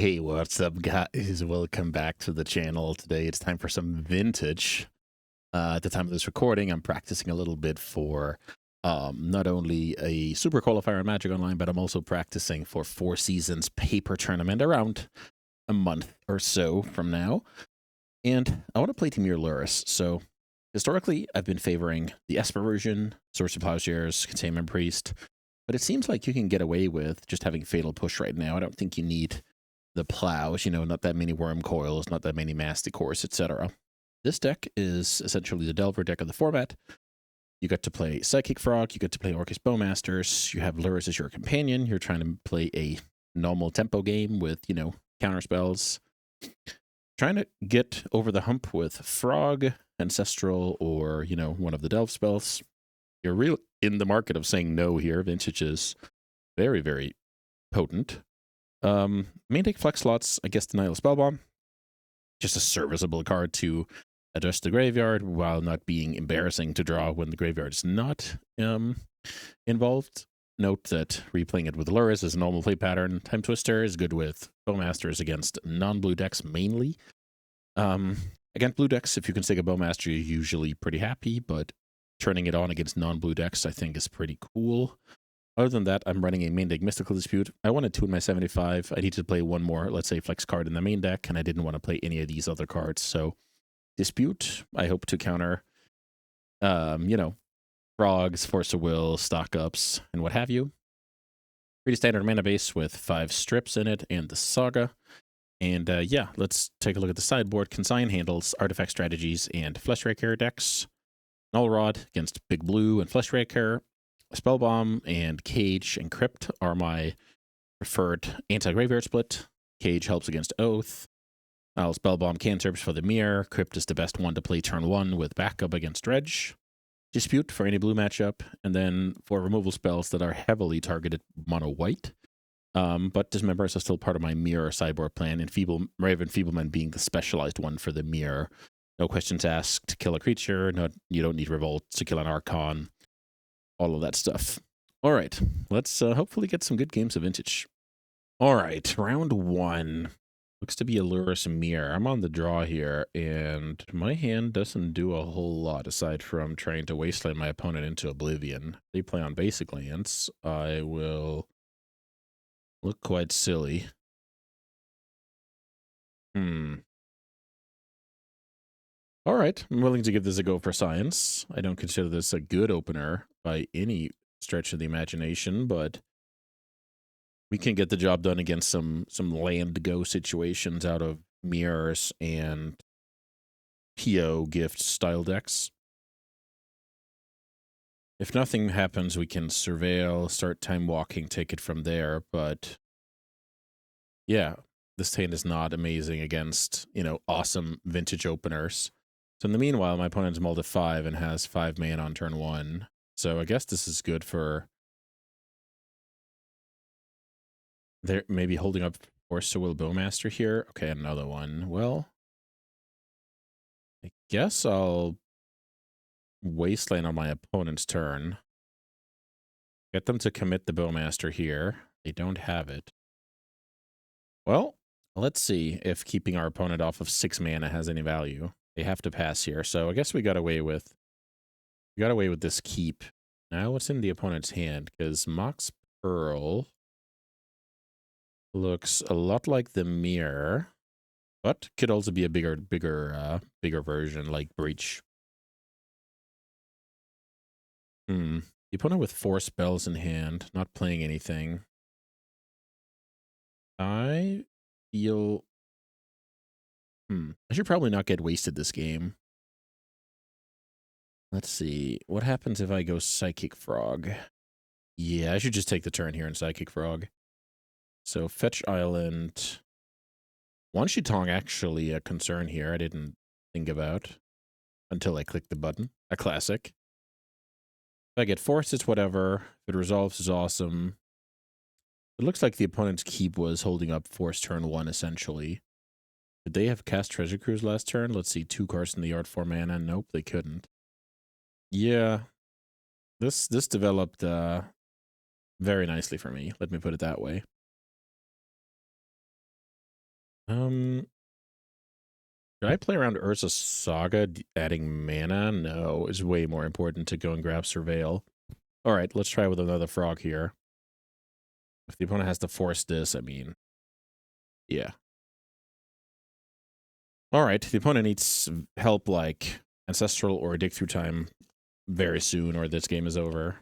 Hey, what's up, guys? Welcome back to the channel. Today it's time for some vintage. At the time of this recording, I'm practicing a little bit for not only a super qualifier on Magic Online, but I'm also practicing for Four Seasons paper tournament around a month or so from now. And I want to play Dimir Lurrus. So historically, I've been favoring the Esper version, Source of Plowshares, Containment Priest, but it seems like you can get away with just having Fatal Push right now. I don't think you need the plows, not that many worm coils, not that many Masticores, etc. This deck is essentially the Delver deck of the format. You get to play Psychic Frog, you get to play Orcus Bowmasters, you have Lurrus as your companion, you're trying to play a normal tempo game with, counter spells. Trying to get over the hump with Frog, Ancestral, or, one of the Delve spells. You're real in the market of saying no here. Vintage is very, very potent. Main deck flex slots, I guess Denial Spellbomb. Just a serviceable card to address the graveyard while not being embarrassing to draw when the graveyard is not involved. Note that replaying it with Lurrus is a normal play pattern. Time Twister is good with Bowmasters against non-blue decks mainly. Against blue decks, if you can stick a Bowmaster, you're usually pretty happy, but turning it on against non-blue decks I think is pretty cool. Other than that, I'm running a main deck Mystical Dispute. I want to tune my 75. I need to play one more, let's say, flex card in the main deck, and I didn't want to play any of these other cards. So, Dispute, I hope to counter, Frogs, Force of Will, Stock Ups, and what have you. Pretty standard mana base with 5 strips in it and the Saga. And yeah, let's take a look at the sideboard. Consign handles Artifact Strategies and Fleshraker decks. Null Rod against Big Blue and Fleshraker. Spellbomb and Cage and Crypt are my preferred anti-graveyard split. Cage helps against Oath. I'll Spellbomb cantrips for the Mirror. Crypt is the best one to play turn 1 with backup against Dredge. Dispute for any blue matchup. And then for removal spells that are heavily targeted mono-white. But Dismembers are still part of my Mirror sideboard plan, and Raven Feebleman being the specialized one for the Mirror. No questions asked to kill a creature. You don't need Revolt to kill an Archon. All of that stuff. All right, let's hopefully get some good games of vintage. All right, round 1. Looks to be a Lurrus Mirror. I'm on the draw here, and my hand doesn't do a whole lot aside from trying to wasteland my opponent into oblivion. They play on basic lands. I will look quite silly. All right, I'm willing to give this a go for science. I don't consider this a good opener by any stretch of the imagination, but we can get the job done against some land go situations out of mirrors and PO gift style decks. If nothing happens, we can surveil, start time walking, take it from there. But yeah, this hand is not amazing against, awesome vintage openers. So in the meanwhile, my opponent's mulled at 5 and has 5 mana on turn 1. So I guess this is good for... They're maybe holding up Force of Will Bowmaster here. Okay, another one. Well, I guess I'll wasteland on my opponent's turn. Get them to commit the Bowmaster here. They don't have it. Well, let's see if keeping our opponent off of 6 mana has any value. They have to pass here, so I guess we got away with this keep. Now what's in the opponent's hand? Because Mox Pearl looks a lot like the Mirror, but could also be a bigger version like Breach. The opponent with 4 spells in hand, not playing anything. I feel... I should probably not get wasted this game. Let's see. What happens if I go Psychic Frog? Yeah, I should just take the turn here in Psychic Frog. So Fetch Island. One-Shitong actually a concern here I didn't think about until I clicked the button. A classic. If I get forced, it's whatever. If it resolves, it's awesome. It looks like the opponent's keep was holding up Force turn 1, essentially. Did they have cast Treasure Cruise last turn? Let's see, 2 cards in the yard, 4 mana. Nope, they couldn't. Yeah, this developed very nicely for me. Let me put it that way. Should I play around Urza's Saga, adding mana? No, it's way more important to go and grab Surveil. All right, let's try with another frog here. If the opponent has to force this, I mean, yeah. All right, the opponent needs help like Ancestral or Dig Through Time very soon, or this game is over.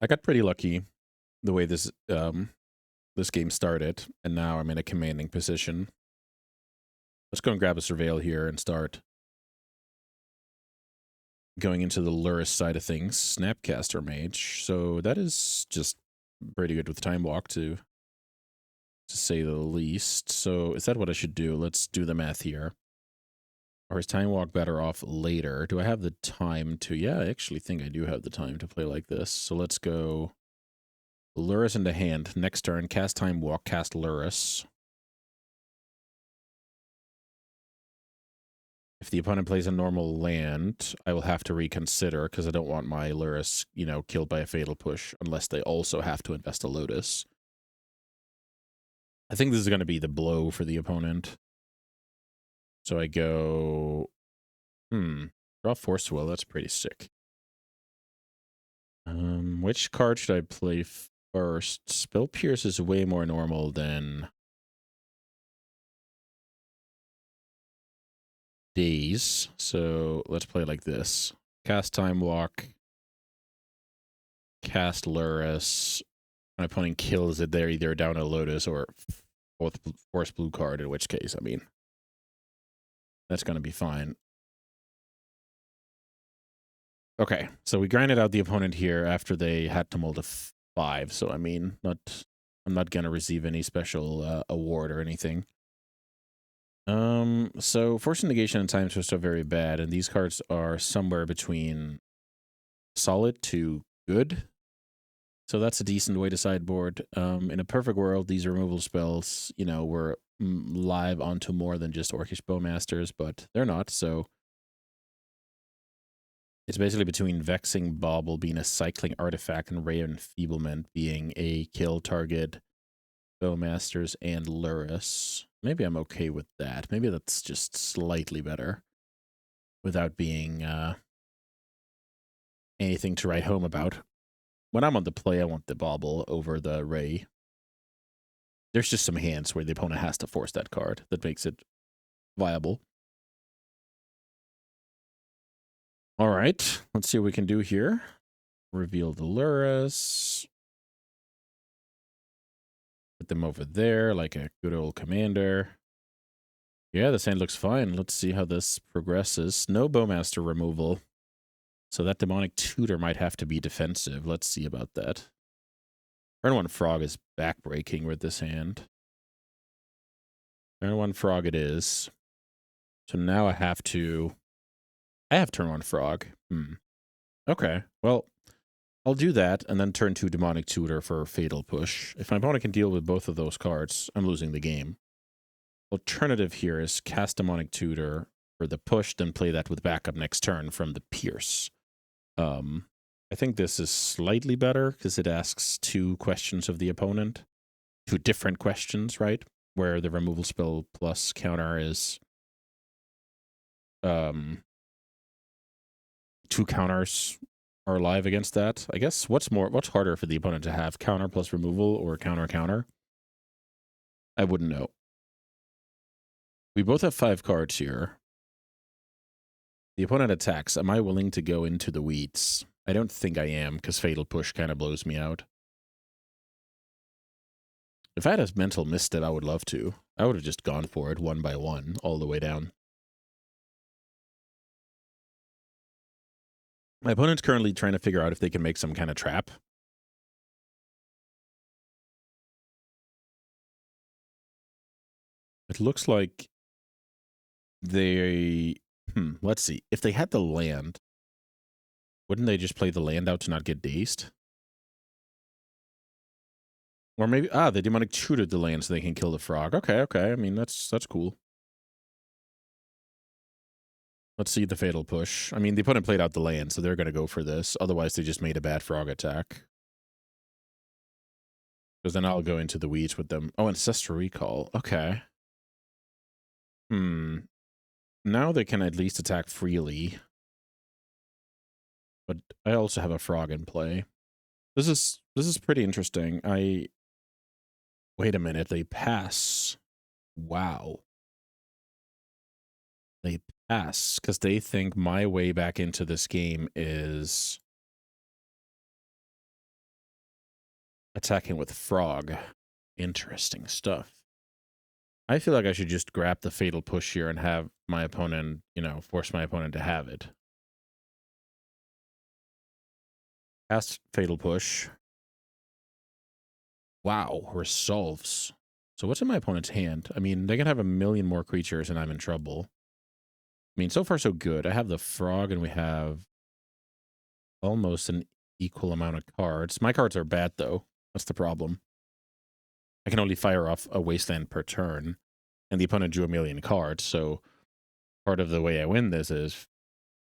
I got pretty lucky the way this game started, and now I'm in a commanding position. Let's go and grab a Surveil here and start going into the Lurrus side of things. Snapcaster Mage, so that is just pretty good with Time Walk to say the least. So is that what I should do? Let's do the math here. Or is Time Walk better off later? Do I have the time to? Yeah, I actually think I do have the time to play like this. So let's go Lurrus into hand. Next turn, cast Time Walk, cast Lurrus. If the opponent plays a normal land, I will have to reconsider because I don't want my Lurrus, you know, killed by a Fatal Push unless they also have to invest a Lotus. I think this is going to be the blow for the opponent. So I go, draw Force Will. That's pretty sick. Which card should I play first? Spell Pierce is way more normal than Daze. So let's play like this. Cast Time Walk. Cast Lurrus. My opponent kills it. They're either down a Lotus or force blue card, in which case, I mean, that's going to be fine. Okay, so we grinded out the opponent here after they had to mold a 5. So, I mean, I'm not going to receive any special award or anything. So Force Negation and Time Twist are very bad, and these cards are somewhere between solid to good. So that's a decent way to sideboard. In a perfect world, these removal spells, you know, were live onto more than just Orcish Bowmasters, but they're not, so it's basically between Vexing Bauble being a cycling artifact and Ray Enfeeblement being a kill target Bowmasters and Lurrus. Maybe I'm okay with that. Maybe that's just slightly better without being anything to write home about. When I'm on the play, I want the Bauble over the Ray. There's just some hands where the opponent has to force that card that makes it viable. All right, let's see what we can do here. Reveal the Lurrus. Put them over there like a good old commander. Yeah, this hand looks fine. Let's see how this progresses. No Bowmaster removal. So that Demonic Tutor might have to be defensive. Let's see about that. Turn 1 Frog is backbreaking with this hand. Turn 1 Frog it is. So now I have turn 1 Frog. Okay, well, I'll do that and then turn 2 Demonic Tutor for Fatal Push. If my opponent can deal with both of those cards, I'm losing the game. Alternative here is cast Demonic Tutor for the push, then play that with backup next turn from the Pierce. I think this is slightly better because it asks 2 questions of the opponent. 2 different questions, right? Where the removal spell plus counter is 2 counters are alive against that. I guess what's harder for the opponent to have, counter plus removal or counter? I wouldn't know. We both have 5 cards here. The opponent attacks. Am I willing to go into the weeds? I don't think I am, because Fatal Push kind of blows me out. If I had a mental misstep, I would love to. I would have just gone for it 1 by 1, all the way down. My opponent's currently trying to figure out if they can make some kind of trap. It looks like they... let's see. If they had the land, wouldn't they just play the land out to not get dazed? Or maybe... they Demonic Tutored the land so they can kill the frog. Okay. I mean, that's cool. Let's see the Fatal Push. I mean, the opponent played out the land, so they're going to go for this. Otherwise, they just made a bad frog attack. Because then I'll go into the weeds with them. Oh, Ancestral Recall. Okay. Now they can at least attack freely. But I also have a frog in play. This is pretty interesting. Wait a minute, they pass. Wow. They pass because they think my way back into this game is attacking with frog. Interesting stuff. I feel like I should just grab the fatal push here and have my opponent, force my opponent to have it. Cast fatal push. Wow, resolves. So what's in my opponent's hand? I mean, they can have a million more creatures and I'm in trouble. I mean, so far so good. I have the frog and we have almost an equal amount of cards. My cards are bad, though. That's the problem. I can only fire off a wasteland per turn, and the opponent drew a million cards, so part of the way I win this is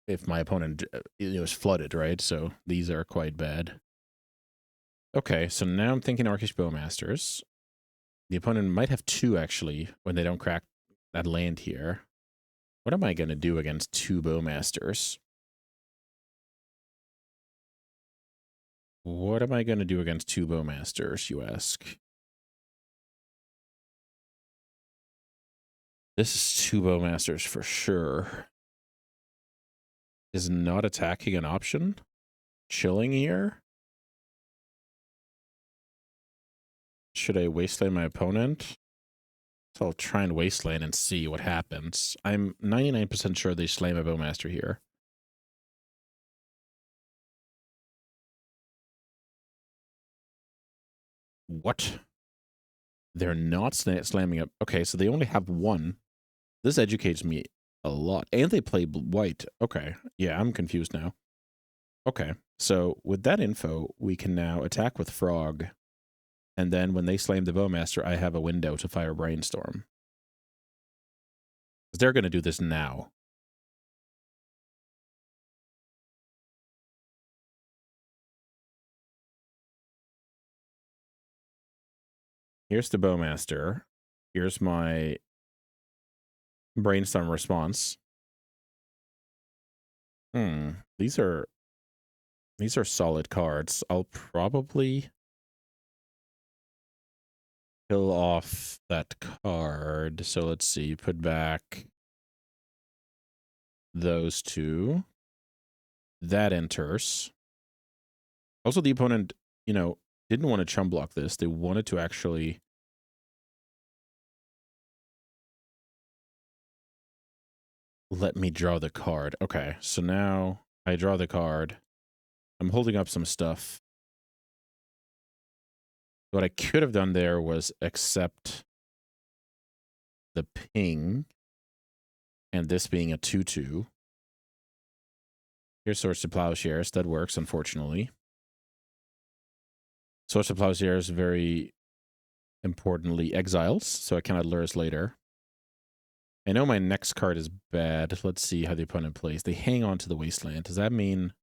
if my opponent is flooded, right? So these are quite bad. Okay, so now I'm thinking Orcish Bowmasters. The opponent might have two, actually, when they don't crack that land here. What am I going to do against two Bowmasters? What am I going to do against two Bowmasters, you ask? This is two Bowmasters for sure. Is not attacking an option? Chilling here? Should I wasteland my opponent? So I'll try and wasteland and see what happens. I'm 99% sure they slay my Bowmaster here. What? They're not slamming up. Okay, so they only have one. This educates me a lot. And they play white. Okay, yeah, I'm confused now. Okay, so with that info, we can now attack with Frog. And then when they slam the Bowmaster, I have a window to fire Brainstorm. They're going to do this now. Here's the Bowmaster. Here's my Brainstorm response. These are solid cards. I'll probably kill off that card. So let's see, put back those two. That enters. Also, the opponent, didn't want to chum block this. They wanted to actually let me draw the card. Okay, so now I draw the card. I'm holding up some stuff. What I could have done there was accept the ping, and this being a 2/2. Here's Swords to Plowshares. That works, unfortunately. Swords to Plowshares very importantly exiles, so I cannot Lurrus later. I know my next card is bad. Let's see how the opponent plays. They hang on to the Wasteland. Does that mean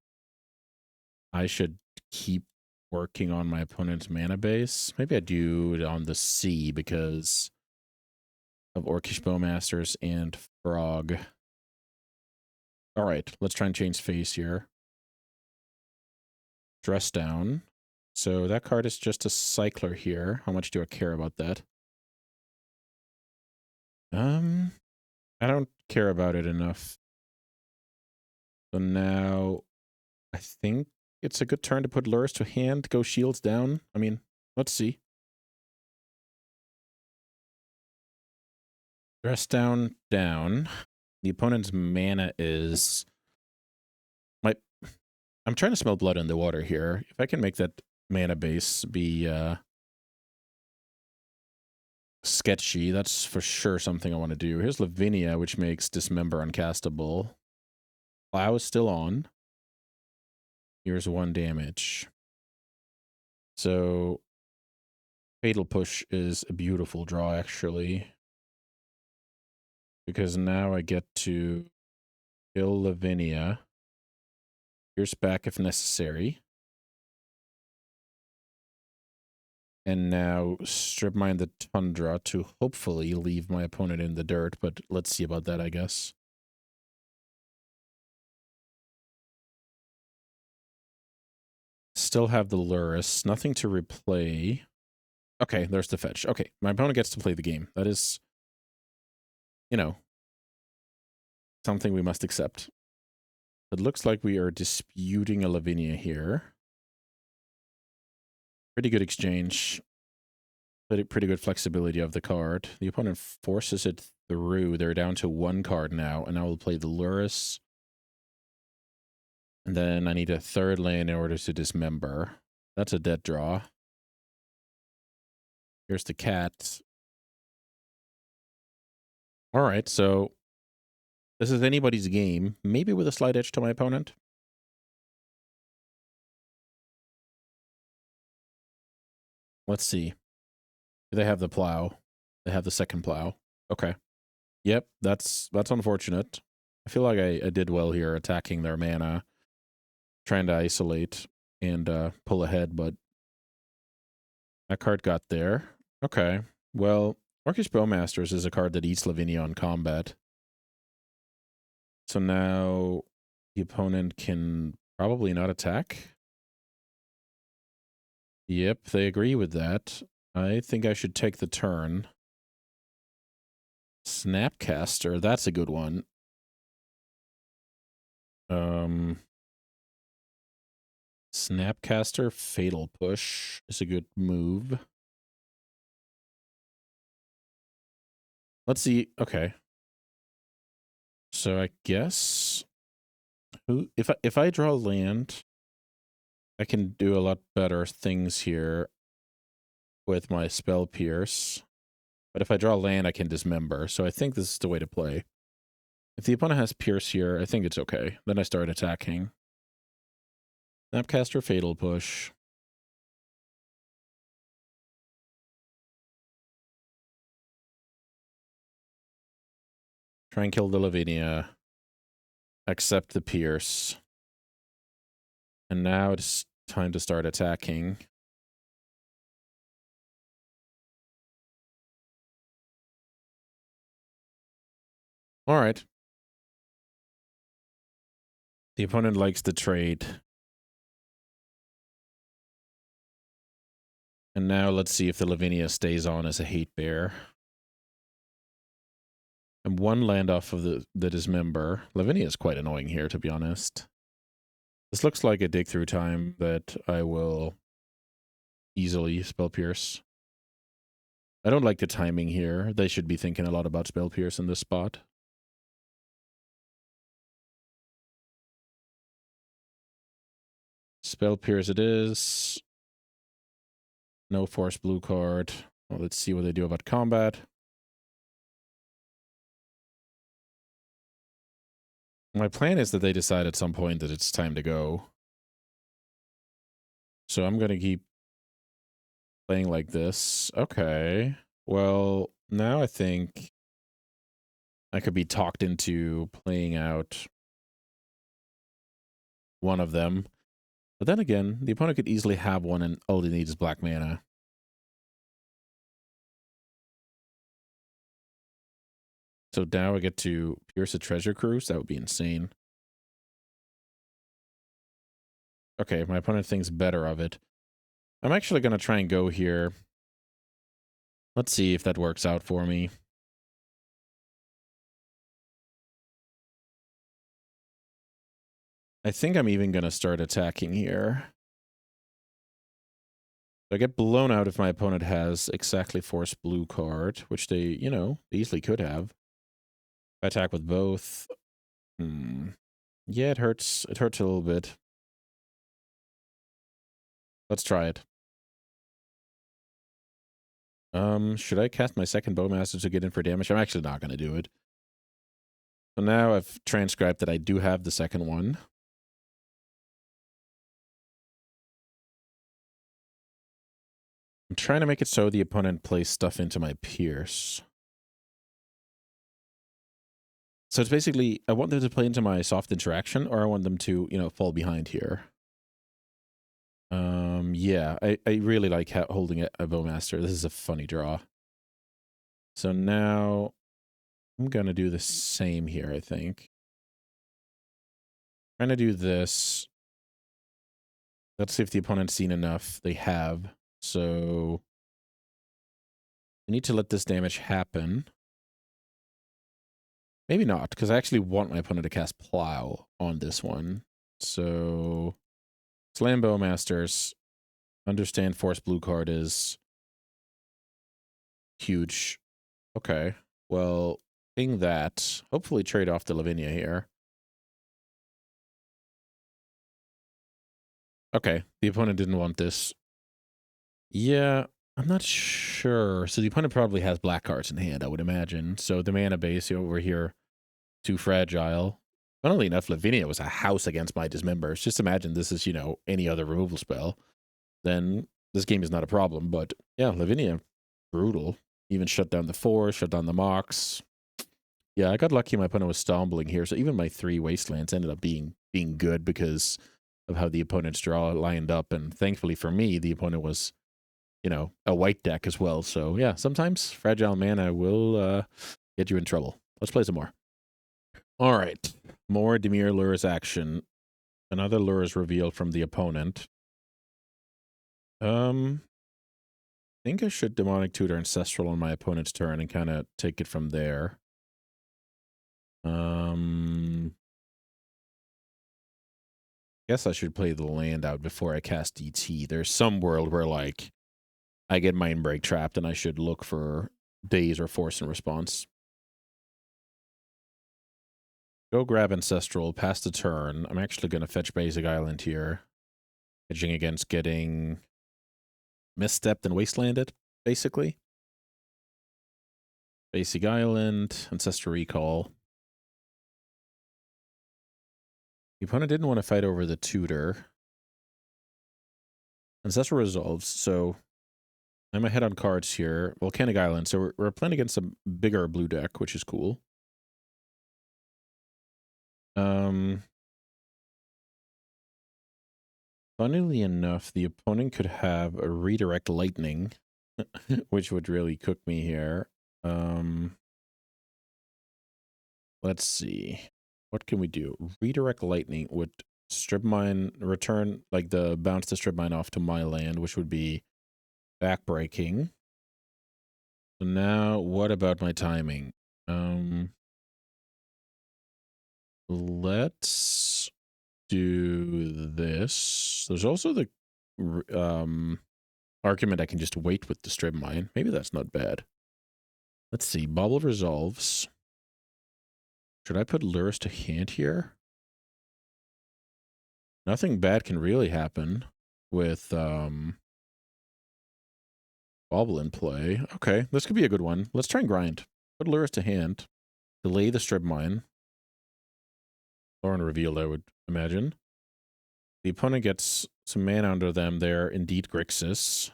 I should keep working on my opponent's mana base? Maybe I do it on the sea because of Orcish Bowmasters and Frog. All right, let's try and change phase here. Dress down. So that card is just a cycler here. How much do I care about that? I don't care about it enough. So now I think it's a good turn to put Lurrus to hand, go shields down. I mean, let's see. Dress down, down. The opponent's mana is... I'm trying to smell blood in the water here. If I can make that mana base be sketchy, that's for sure something I want to do. Here's Lavinia, which makes Dismember uncastable. Plow is still on. Here's 1 damage. So Fatal Push is a beautiful draw, actually. Because now I get to kill Lavinia. Pierce back if necessary. And now strip mine the Tundra to hopefully leave my opponent in the dirt, but let's see about that, I guess. Still have the Lurrus. Nothing to replay. Okay, there's the fetch. Okay, my opponent gets to play the game. That is, you know, something we must accept. It looks like we are disputing a Lavinia here. Pretty good exchange. Pretty good flexibility of the card. The opponent forces it through. They're down to 1 card now, and I will play the Lurrus. And then I need a 3rd land in order to dismember. That's a dead draw. Here's the cat. All right, so this is anybody's game, maybe with a slight edge to my opponent. Let's see. Do they have the plow? They have the 2nd plow. Okay. Yep, that's unfortunate. I feel like I did well here attacking their mana, trying to isolate and pull ahead, but that card got there. Okay. Well, Orcish Bowmasters is a card that eats Lavinia on combat. So now the opponent can probably not attack. Yep, they agree with that. I think I should take the turn. Snapcaster, that's a good one. Snapcaster, Fatal Push is a good move. Let's see. Okay. So I guess if I draw land, I can do a lot better things here with my Spell Pierce. But if I draw land, I can dismember. So I think this is the way to play. If the opponent has Pierce here, I think it's okay. Then I start attacking. Snapcaster, Fatal Push. Try and kill the Lavinia. Accept the Pierce. And now it's time to start attacking. All right. The opponent likes the trade. And now let's see if the Lavinia stays on as a hate bear. And 1 land off of the dismember. Lavinia is quite annoying here, to be honest. This looks like a dig through time that I will easily Spell Pierce. I don't like the timing here. They should be thinking a lot about Spell Pierce in this spot. Spell Pierce it is. No force blue card. Well, let's see what they do about combat. My plan is that they decide at some point that it's time to go. So I'm going to keep playing like this. Okay. Well, now I think I could be talked into playing out one of them. But then again, the opponent could easily have one and all they need is black mana. So now I get to pierce a treasure cruise. That would be insane. Okay, my opponent thinks better of it. I'm actually going to try and go here. Let's see if that works out for me. I think I'm even going to start attacking here. I get blown out if my opponent has exactly force blue card, which they, you know, easily could have. I attack with both. Yeah, it hurts. It hurts a little bit. Let's try it. Should I cast my 2nd Bowmaster to get in for damage? I'm actually not going to do it. So now I've transcribed that I do have the 2nd one. I'm trying to make it so the opponent plays stuff into my Pierce. So it's basically, I want them to play into my soft interaction, or I want them to, you know, fall behind here. Yeah, I really like holding a Bowmaster. This is a funny draw. So now I'm gonna do the same here, I think. I'm gonna do this. Let's see if the opponent's seen enough. They have. So I need to let this damage happen. Maybe not, because I actually want my opponent to cast Plow on this one. So Slam Bowmasters. Understand Force Blue card is huge. Okay. Well, being that, hopefully trade off the Lavinia here. Okay, the opponent didn't want this. Yeah, I'm not sure. So the opponent probably has black cards in hand, I would imagine. So the mana base over here, too fragile. Funnily enough, Lavinia was a house against my Dismembers. Just imagine this is, you know, any other removal spell. Then this game is not a problem. But yeah, Lavinia, brutal. Even shut down the Force, shut down the Mox. Yeah, I got lucky my opponent was stumbling here. So even my 3 Wastelands ended up being good because of how the opponent's draw lined up. And thankfully for me, the opponent was, you know, a white deck as well. So yeah, sometimes fragile mana will get you in trouble. Let's play some more. All right, more Dimir Lurrus action. Another Lurrus reveal from the opponent. I think I should Demonic Tutor Ancestral on my opponent's turn and kind of take it from there. Guess I should play the land out before I cast DT. There's some world where, like, I get Mind Break trapped and I should look for Daze or Force in response. Go grab Ancestral, pass the turn. I'm actually going to fetch Basic Island here. Hedging against getting misstepped and wastelanded, basically. Basic Island, Ancestral Recall. The opponent didn't want to fight over the tutor. Ancestral resolves, so I'm ahead on cards here. Volcanic Island, so we're playing against a bigger blue deck, which is cool. Funnily enough, the opponent could have a redirect lightning, which would really cook me here. Let's see. What can we do? Redirect lightning would strip mine, return like the bounce the strip mine off to my land, which would be backbreaking. So now what about my timing? Let's do this. There's also the argument I can just wait with the strip mine. Maybe that's not bad. Let's see. Bubble resolves. Should I put Lurrus to hand here? Nothing bad can really happen with Bubble in play. Okay, this could be a good one. Let's try and grind. Put Lurrus to hand. Delay the strip mine. Lauren revealed, I would imagine. The opponent gets some mana under them there. Indeed, Grixis.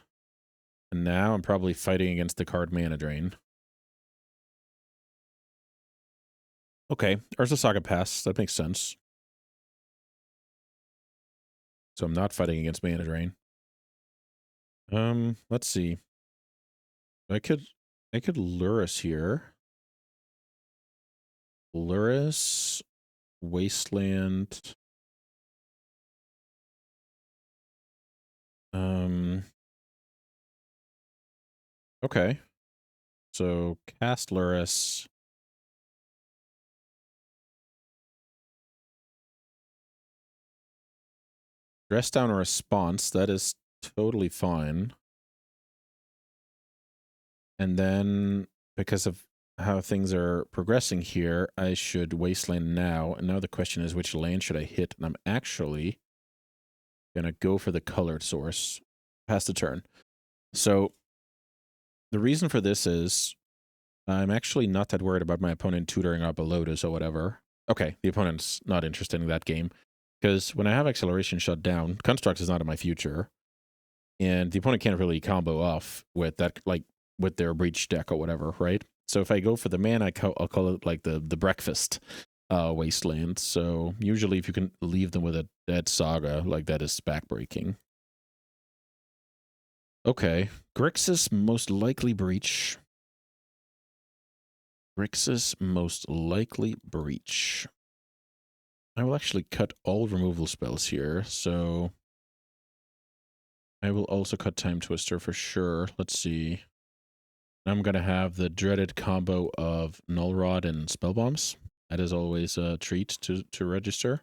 And now I'm probably fighting against the card Mana Drain. Okay, Urza Saga pass. That makes sense. So I'm not fighting against Mana Drain. Let's see. I could Lurrus here. Lurrus, Wasteland. Okay. So cast Lurrus. Dress down a response. That is totally fine. And then, because of how things are progressing here, I should Wasteland now. And now the question is, which land should I hit? And I'm actually going to go for the colored source. Pass the turn. So the reason for this is I'm actually not that worried about my opponent tutoring up a Lotus or whatever. Okay, the opponent's not interested in that game. Because when I have Acceleration shut down, Construct is not in my future. And the opponent can't really combo off with that, like, with their Breach deck or whatever, right? So if I go for the mana, I'll call it, like, the Breakfast Wasteland. So usually if you can leave them with a Dead Saga, like, that is backbreaking. Okay. Grixis most likely breach. Grixis most likely breach. I will actually cut all removal spells here, so I will also cut Time Twister for sure. Let's see. I'm going to have the dreaded combo of Null Rod and Spell Bombs. That is always a treat to register.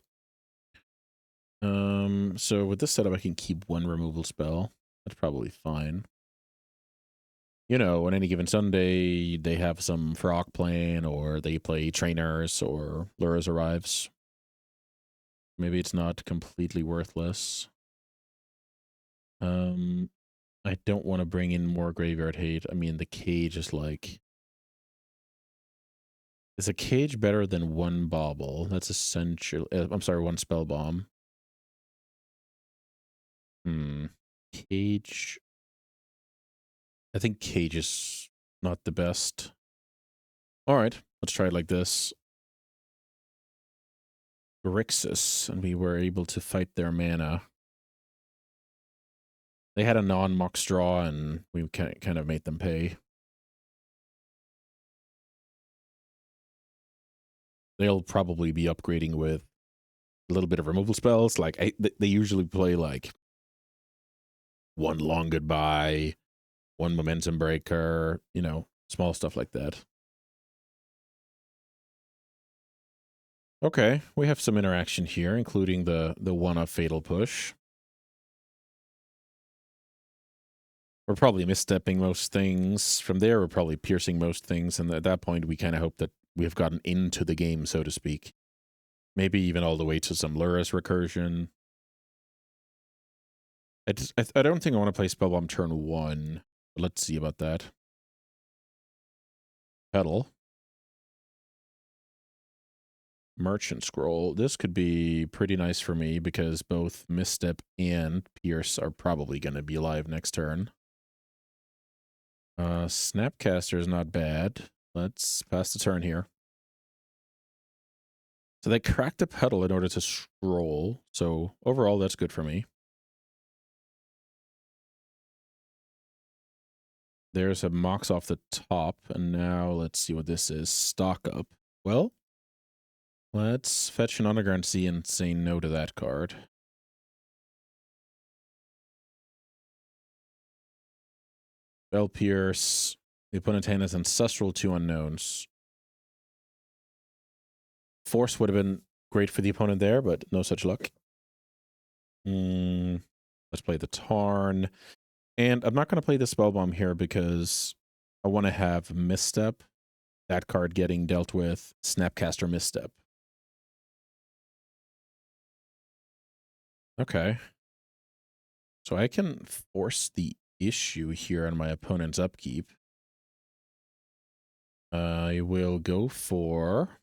So with this setup, I can keep one removal spell. That's probably fine. You know, on any given Sunday, they have some Frog playing, or they play Trainers, or Lurrus arrives. Maybe it's not completely worthless. I don't want to bring in more graveyard hate. I mean, the cage is like... Is a cage better than one bauble? That's essential. I'm sorry, one spell bomb. Cage. I think cage is not the best. All right, let's try it like this. Grixis, and we were able to fight their mana. They had a non-mox draw, and we kind of made them pay. They'll probably be upgrading with a little bit of removal spells. Like they usually play like one Long Goodbye, one Momentum Breaker, you know, small stuff like that. Okay, we have some interaction here, including the one-up Fatal Push. We're probably misstepping most things. From there, we're probably piercing most things, and at that point, we kind of hope that we have gotten into the game, so to speak. Maybe even all the way to some Lurrus recursion. I don't think I want to play Spellbomb turn 1. But let's see about that. Petal. Merchant Scroll. This could be pretty nice for me because both Misstep and Pierce are probably going to be alive next turn. Snapcaster is not bad. Let's pass the turn here. So they cracked a Petal in order to scroll. So overall, that's good for me. There's a Mox off the top. And now let's see what this is. Stock up. Well, let's fetch an Underground Sea and say no to that card. Bell Pierce. The opponent hand has Ancestral, 2 unknowns. Force would have been great for the opponent there, but no such luck. Let's play the Tarn. And I'm not going to play the Spellbomb here because I want to have Misstep, that card getting dealt with, Snapcaster Misstep. Okay. So I can force the issue here on my opponent's upkeep. I will go for...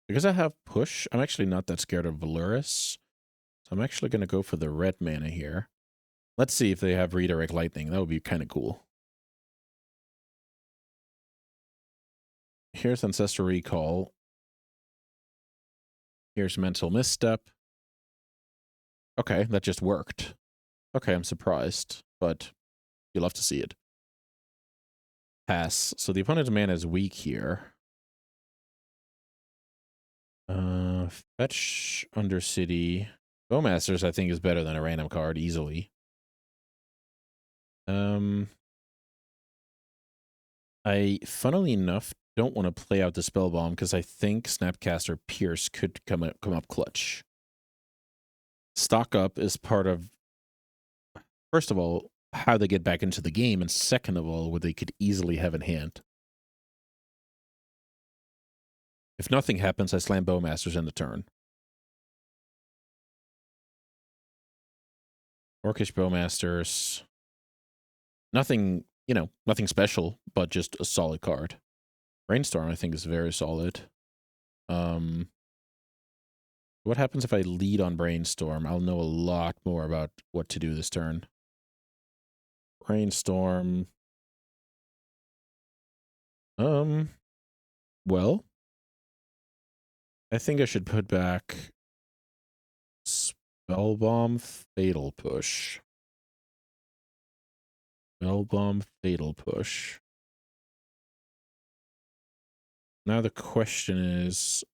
Because I have push, I'm actually not that scared of Lurrus. So I'm actually going to go for the red mana here. Let's see if they have Redirect Lightning. That would be kind of cool. Here's Ancestral Recall. Here's Mental Misstep. Okay, that just worked. Okay, I'm surprised, but you'll love to see it. Pass. So the opponent's mana is weak here. Fetch Undercity. Bowmasters, I think, is better than a random card, easily. I, funnily enough, don't want to play out the Spellbomb because I think Snapcaster Pierce could come up clutch. Stock up is part of, first of all, how they get back into the game, and second of all, what they could easily have in hand. If nothing happens, I slam Bowmasters in the turn. Orcish Bowmasters. Nothing, you know, nothing special, but just a solid card. Brainstorm, I think, is very solid. What happens if I lead on Brainstorm? I'll know a lot more about what to do this turn. Brainstorm. Well, I think I should put back Spellbomb Fatal Push. Spellbomb, Fatal Push. Now the question is...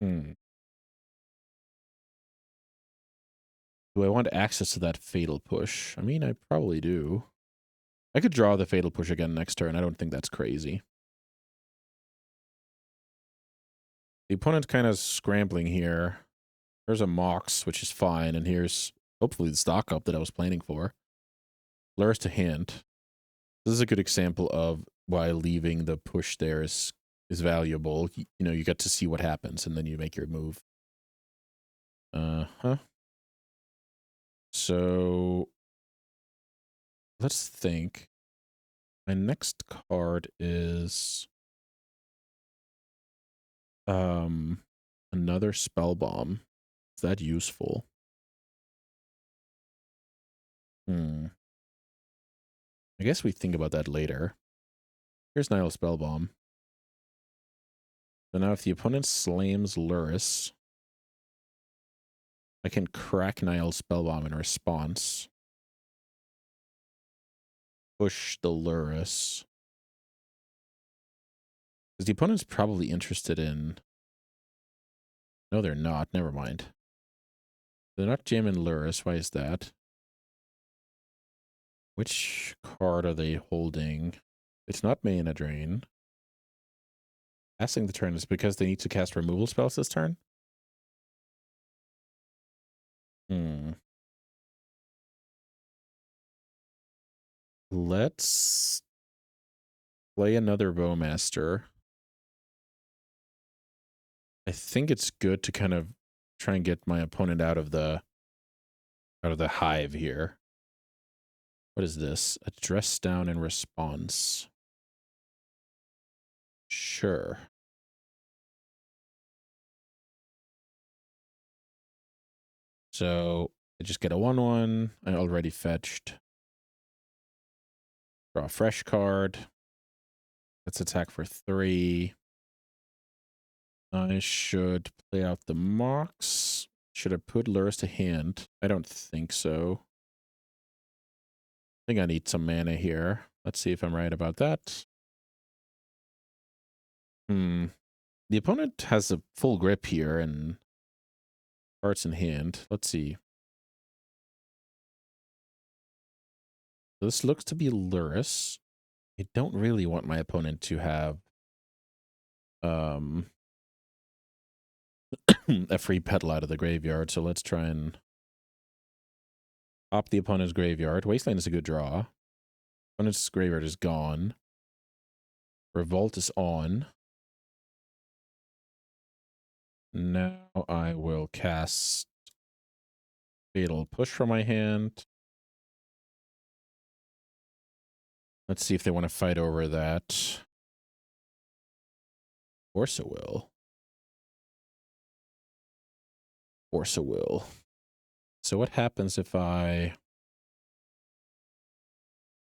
Do I want access to that Fatal Push? I mean, I probably do. I could draw the Fatal Push again next turn. I don't think that's crazy. The opponent's kind of scrambling here. There's a Mox, which is fine, and here's hopefully the stock up that I was planning for. Lurrus to hand. This is a good example of why leaving the push there is valuable. You know, you get to see what happens, and then you make your move. So let's think. My next card is another spell bomb. Is that useful? I guess we think about that later. Here's Nile Spellbomb. So now if the opponent slams Lurrus, I can crack Nile Spellbomb in response. Push the Lurrus. Because the opponent's probably interested in... No, they're not. Never mind. They're not jamming Lurrus. Why is that? Which card are they holding? It's not Mana Drain. Passing the turn is because they need to cast removal spells this turn? Let's play another Bowmaster. I think it's good to kind of try and get my opponent out of the hive here. What is this? Address down in response. Sure. So I just get a 1/1. I already fetched. Draw a fresh card. Let's attack for 3. I should play out the Mox. Should I put Lurrus to hand? I don't think so. I think I need some mana here. Let's see if I'm right about that. The opponent has a full grip here and cards in hand. Let's see. This looks to be Lurrus. I don't really want my opponent to have a free petal out of the graveyard, so let's try and pop the opponent's graveyard. Wasteland is a good draw. Opponent's graveyard is gone. Revolt is on. Now I will cast Fatal Push from my hand. Let's see if they want to fight over that. Of course it will. Of course it will. So what happens if I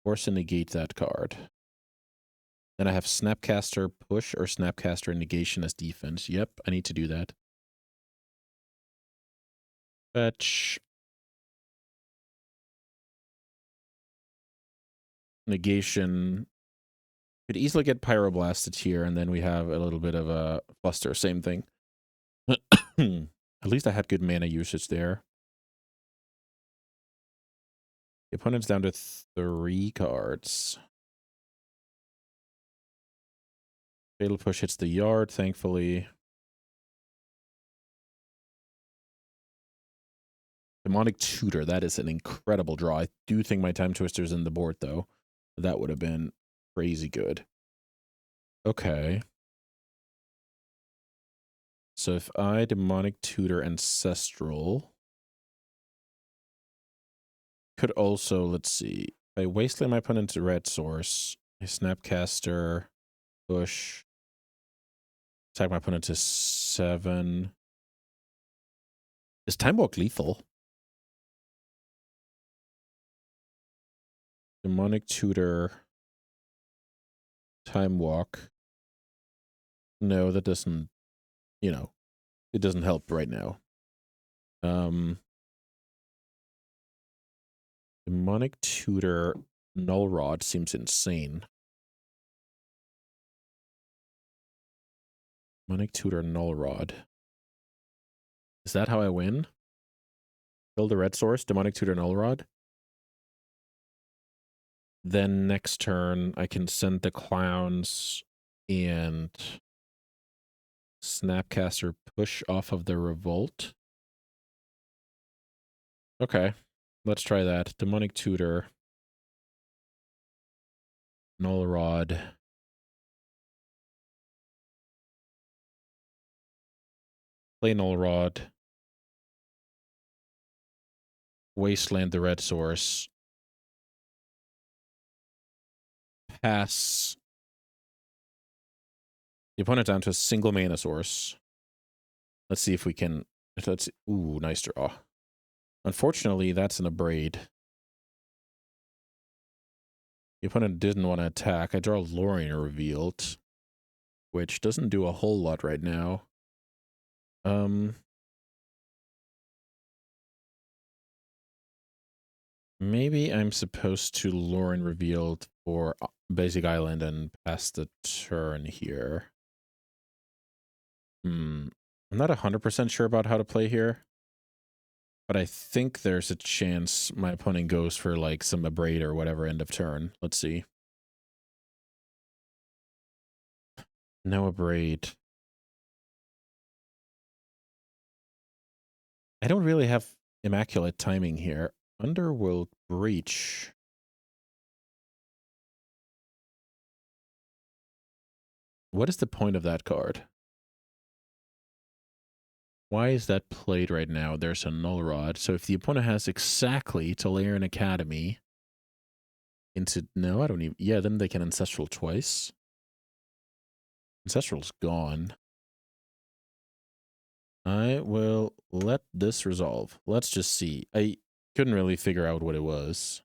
force and negate that card? Then I have Snapcaster Push or Snapcaster Negation as defense. Yep, I need to do that. Fetch. Negation. Could easily get Pyroblasted here, and then we have a little bit of a fluster. Same thing. At least I had good mana usage there. The opponent's down to 3 cards. Fatal Push hits the yard, thankfully. Demonic Tutor, that is an incredible draw. I do think my Time Twister's in the board, though. That would have been crazy good. Okay. So if I Demonic Tutor Ancestral... Could also, let's see. I Wasteland my opponent's red source. I Snapcaster... Push. Attack my opponent to 7. Is Time Walk lethal? Demonic Tutor. Time Walk. No, that doesn't, you know, it doesn't help right now. Demonic Tutor Null Rod seems insane. Demonic Tutor Null Rod. Is that how I win? Build a red source, Demonic Tutor Null Rod. Then next turn, I can send the clowns and Snapcaster push off of the Revolt. Okay, let's try that. Demonic Tutor. Null Rod. Play Null Rod. Wasteland the red source. Pass the opponent down to a single mana source. Let's see if we can... Let's. Ooh, nice draw. Unfortunately, that's an Abrade. The opponent didn't want to attack. I draw Lorien Revealed, which doesn't do a whole lot right now. Maybe I'm supposed to Lorien Revealed for Basic Island and pass the turn here. I'm not 100% sure about how to play here, but I think there's a chance my opponent goes for like some Abrade or whatever end of turn. Let's see. No Abrade. I don't really have immaculate timing here. Underworld Breach. What is the point of that card? Why is that played right now? There's a Null Rod. So if the opponent has exactly to layer an Academy into... No, I don't even... Yeah, then they can Ancestral twice. Ancestral's gone. I will let this resolve. Let's just see. I couldn't really figure out what it was.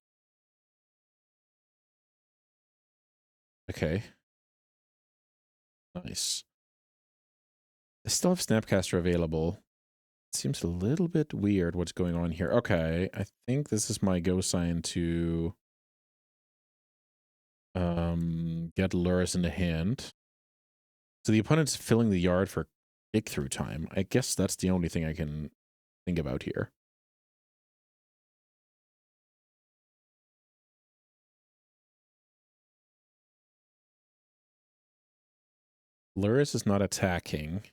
Okay. Nice. I still have Snapcaster available. It seems a little bit weird what's going on here. Okay, I think this is my go sign to get Lurrus in the hand. So the opponent's filling the yard for kick through time. I guess that's the only thing I can think about here. Lurrus is not attacking.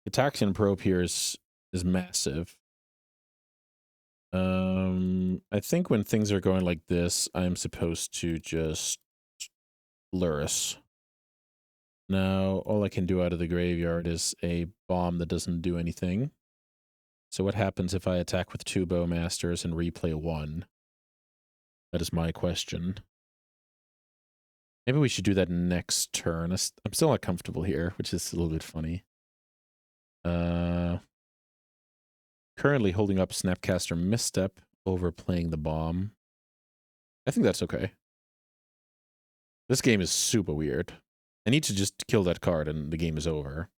Attacks and probe here is massive. I think when things are going like this, I'm supposed to just Lurrus. Now, all I can do out of the graveyard is a bomb that doesn't do anything. So what happens if I attack with 2 Bowmasters and replay 1? That is my question. Maybe we should do that next turn. I'm still not comfortable here, which is a little bit funny. Currently holding up Snapcaster Misstep over playing the bomb. I think that's okay. This game is super weird. I need to just kill that card and the game is over.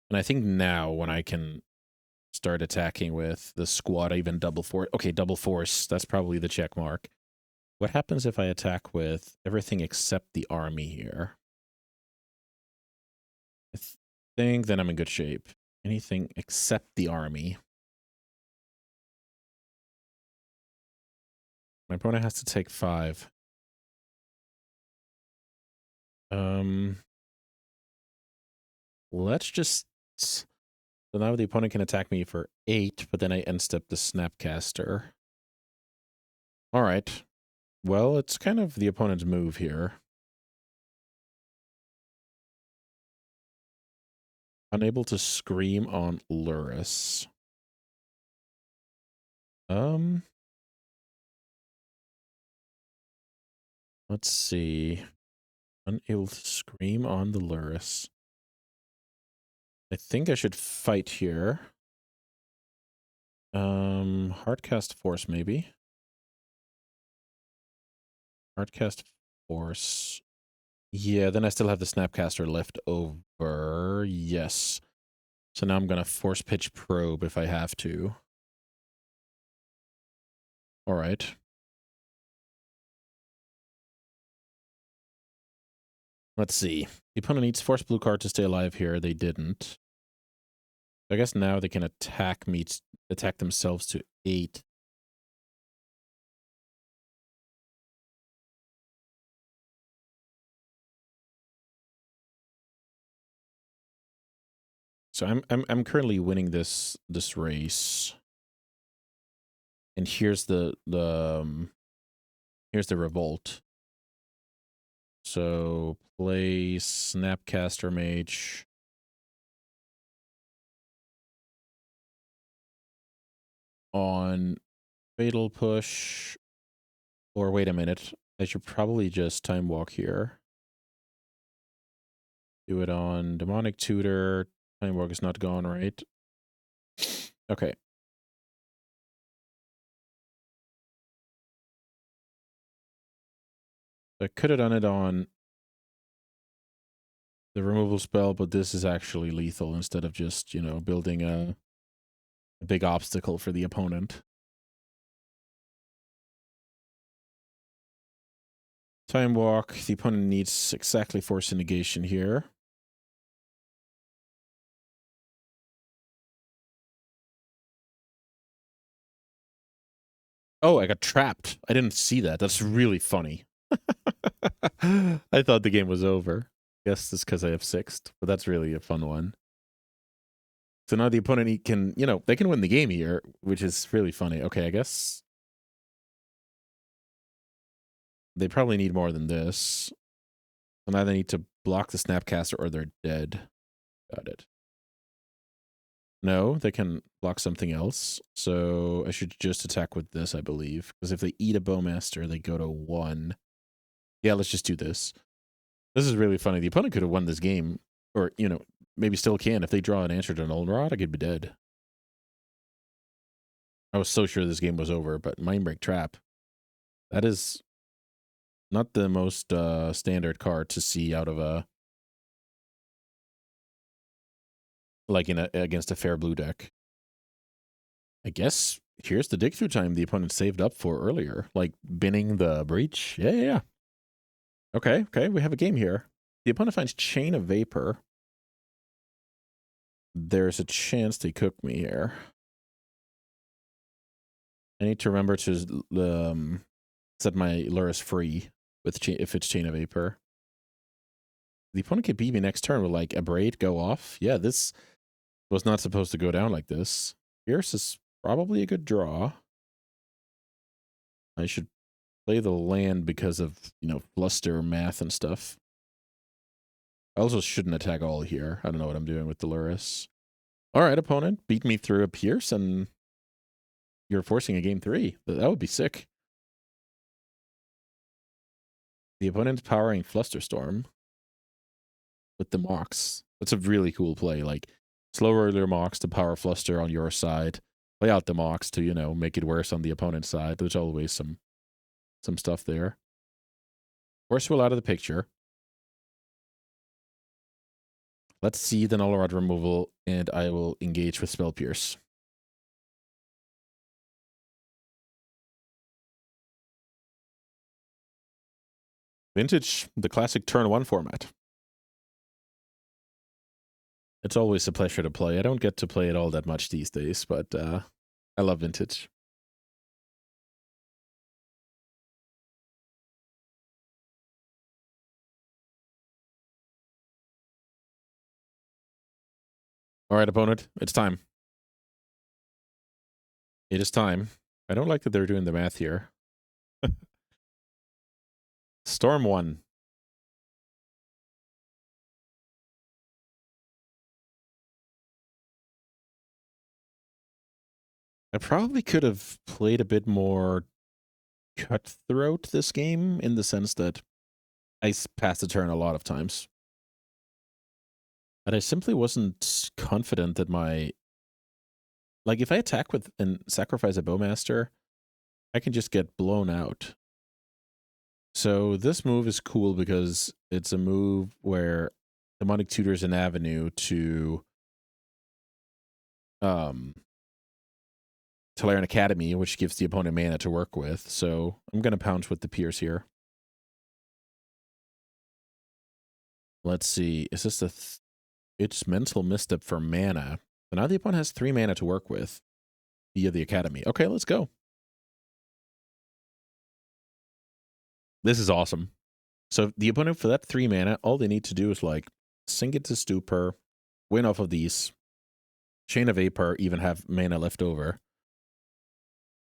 And I think now when I can start attacking with the squad, even double force. Okay, double force. That's probably the check mark. What happens if I attack with everything except the army here? I think then I'm in good shape. Anything except the army. My opponent has to take 5. Let's just... So now the opponent can attack me for 8, but then I end step the Snapcaster. Alright. Well, it's kind of the opponent's move here. Unable to scream on Lurrus. Let's see. Unable to scream on the Lurrus. I think I should fight here. Hardcast Force, maybe. Hardcast Force. Yeah, then I still have the Snapcaster left over. Yes. So now I'm going to force pitch probe if I have to. All right. Let's see. The opponent needs force blue card to stay alive here. They didn't. I guess now they can attack me, attack themselves to 8. So I'm currently winning this race. And here's the here's the revolt. So play Snapcaster Mage. On Fatal Push. Or wait a minute. I should probably just Time Walk here. Do it on Demonic Tutor. Time Walk is not gone, right? Okay. I could have done it on the removal spell, but this is actually lethal instead of just, you know, building a big obstacle for the opponent. Time Walk. The opponent needs exactly Force Negation here. Oh, I got trapped. I didn't see that. That's really funny. I thought the game was over. Guess it's because I have 6th, but that's really a fun one. So now the opponent can, you know, they can win the game here, which is really funny. Okay, I guess they probably need more than this. So now they need to block the Snapcaster or they're dead. Got it. No, they can block something else. So I should just attack with this, I believe. Because if they eat a Bowmaster, they go to 1. Yeah, let's just do this. This is really funny. The opponent could have won this game. Or, you know, maybe still can. If they draw an answer to an Goldenrod, I could be dead. I was so sure this game was over, but Mindbreak Trap. That is not the most standard card to see out of a... Like against a fair blue deck. I guess here's the dig through time the opponent saved up for earlier. Like binning the breach. Yeah. Okay, we have a game here. The opponent finds Chain of Vapor. There's a chance they cook me here. I need to remember to set my Lurrus free with if it's Chain of Vapor. The opponent could beat me next turn with like a Braid go off. Yeah, this was not supposed to go down like this. Fierce is probably a good draw. I should play the land because of, you know, fluster math and stuff. I also shouldn't attack all here. I don't know what I'm doing with the Lurrus. All right, opponent, beat me through a Pierce and you're forcing a game 3. That would be sick. The opponent's powering Flusterstorm with the Mox. That's a really cool play. Like, slow earlier Mox to power Fluster on your side. Play out the Mox to, you know, make it worse on the opponent's side. There's always some stuff there. Force Will out of the picture. Let's see the Null Rod removal, and I will engage with Spell Pierce. Vintage, the classic turn 1 format. It's always a pleasure to play. I don't get to play it all that much these days, but I love Vintage. All right, opponent, it's time. It is time. I don't like that they're doing the math here. Storm 1. I probably could have played a bit more cutthroat this game in the sense that I passed the turn a lot of times. But I simply wasn't confident that my... Like, if I attack with and sacrifice a Bowmaster, I can just get blown out. So this move is cool because it's a move where Demonic Tutor is an avenue to um, Tolarian Academy, which gives the opponent mana to work with. So I'm going to pounce with the Pierce here. Let's see. Is this it's Mental Misstep for mana. So now the opponent has 3 mana to work with via the Academy. Okay, let's go. This is awesome. So the opponent, for that 3 mana, all they need to do is like sink it to Stupor, win off of these. Chain of Vapor, even have mana left over.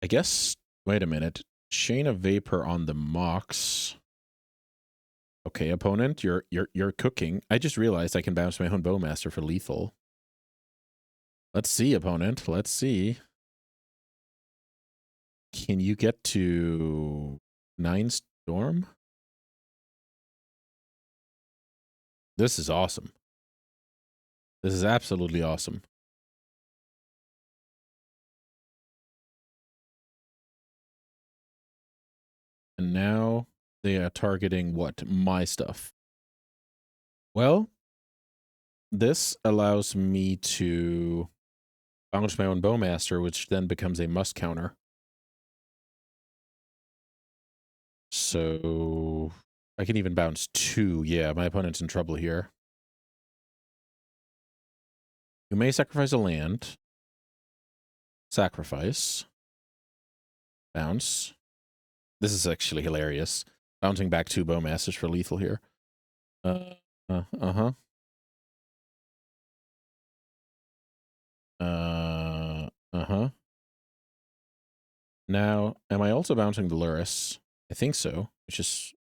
I guess, wait a minute. Chain of Vapor on the Mox. Okay, opponent, you're cooking. I just realized I can bounce my own Bowmaster for lethal. Let's see, opponent. Let's see. Can you get to 9 Storm? This is awesome. This is absolutely awesome. And now they are targeting what? My stuff. Well, this allows me to bounce my own Bowmaster, which then becomes a must counter. So I can even bounce 2. Yeah, my opponent's in trouble here. You may sacrifice a land. Sacrifice. Bounce. This is actually hilarious. Bouncing back 2 Bowmasters for lethal here. Uh-huh. Uh-huh. Now, am I also bouncing the Lurrus? I think so, which is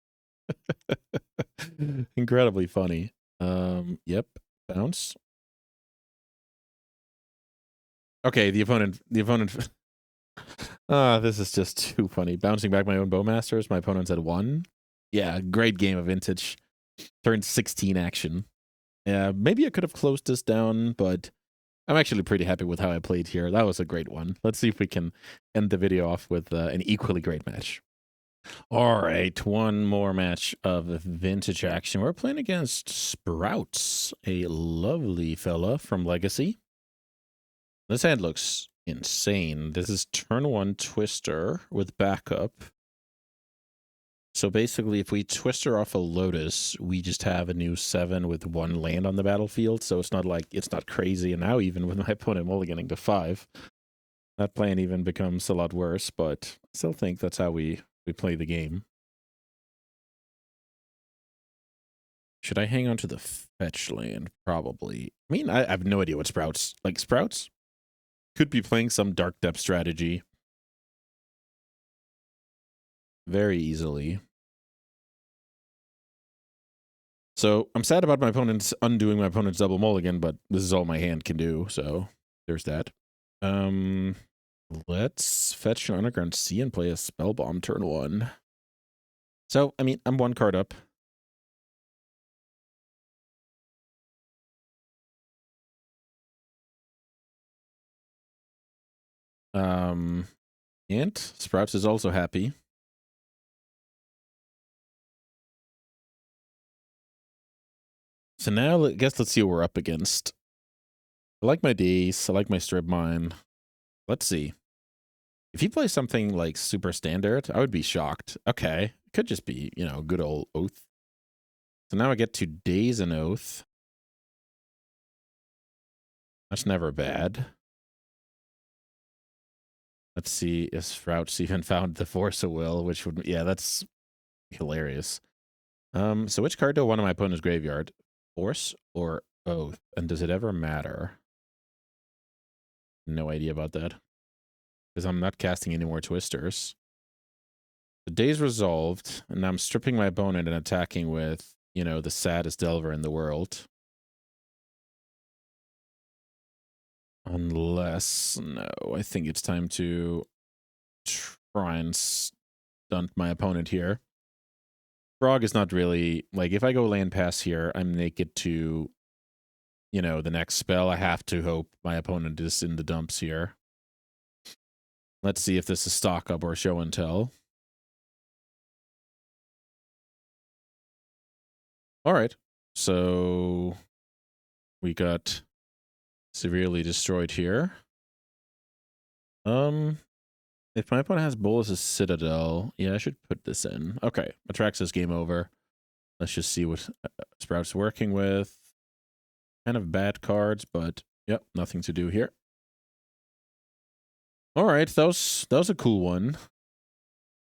incredibly funny. Yep, bounce. Okay, the opponent, this is just too funny. Bouncing back my own Bowmasters, my opponent's at 1. Yeah, great game of Vintage. Turn 16 action. Yeah, maybe I could have closed this down, but I'm actually pretty happy with how I played here. That was a great one. Let's see if we can end the video off with an equally great match. All right, one more match of Vintage action. We're playing against Sprouts, a lovely fella from Legacy. This hand looks insane. This is turn 1 Twister with backup. So basically, if we Twister off a Lotus, we just have a new 7 with 1 land on the battlefield. So it's not like, it's not crazy. And now even with my opponent mulliganing to 5, that plan even becomes a lot worse. But I still think that's how we play the game. Should I hang on to the fetch land? Probably. I mean, I have no idea what Sprouts... Like, Sprouts could be playing some Dark Depth strategy very easily. So I'm sad about my opponent's undoing my opponent's double mulligan, but this is all my hand can do, so there's that. Let's fetch an Underground Sea and play a Spellbomb turn 1. So, I mean, I'm 1 card up. And Sprouts is also happy. So now, I guess let's see what we're up against. I like my Daze. I like my Strip Mine. Let's see. If he plays something like super standard, I would be shocked. Okay. It could just be, you know, good old Oath. So now I get to Daze an Oath. That's never bad. Let's see if Sprouts even found the Force of Will, which would, yeah, that's hilarious. So which card do I want in my opponent's graveyard? Force or Oath? And does it ever matter? No idea about that. Because I'm not casting any more Twisters. The day's resolved, and I'm stripping my opponent and attacking with, you know, the saddest Delver in the world. Unless, no, I think it's time to try and stunt my opponent here. Frog is not really, like, if I go land pass here, I'm naked to, you know, the next spell. I have to hope my opponent is in the dumps here. Let's see if this is stock up or show and tell. All right. So we got severely destroyed here. If my opponent has Bolas's Citadel, yeah, I should put this in. Okay, Atraxis game over. Let's just see what Sprout's working with. Kind of bad cards, but yep, nothing to do here. All right, that was a cool one.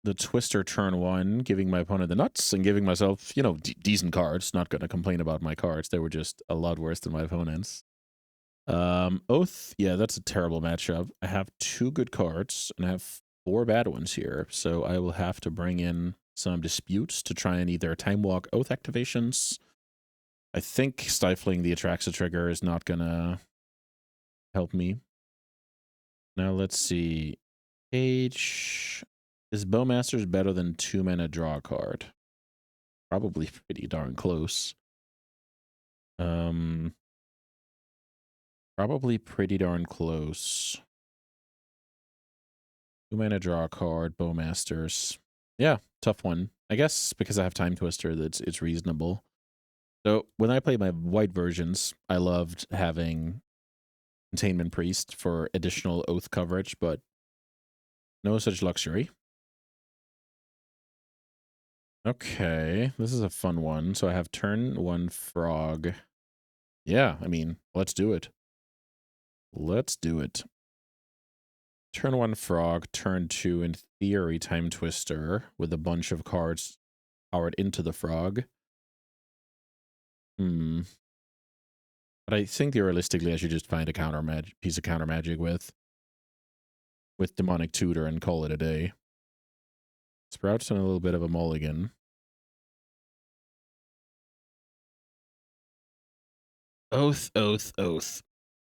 The Twister turn 1, giving my opponent the nuts and giving myself, you know, decent cards. Not going to complain about my cards. They were just a lot worse than my opponent's. Oath, yeah, that's a terrible matchup. I have 2 good cards and I have 4 bad ones here. So I will have to bring in some disputes to try and either time walk Oath activations. I think stifling the Atraxa trigger is not going to help me. Now let's see. Cage. Is Bowmasters better than 2 mana draw a card? Probably pretty darn close. Probably pretty darn close. 2 mana draw a card, Bowmasters. Yeah, tough one. I guess because I have Time Twister, it's reasonable. So when I play my white versions, I loved having Containment Priest for additional Oath coverage, but no such luxury. Okay, this is a fun one. So I have turn 1 Frog. Yeah, I mean, let's do it. Let's do it. Turn 1 Frog, turn 2, in theory, Time Twister, with a bunch of cards powered into the Frog. But I think realistically I should just find a piece of counter magic with Demonic Tutor and call it a day. Sprout's on a little bit of a mulligan. Oath, Oath, Oath.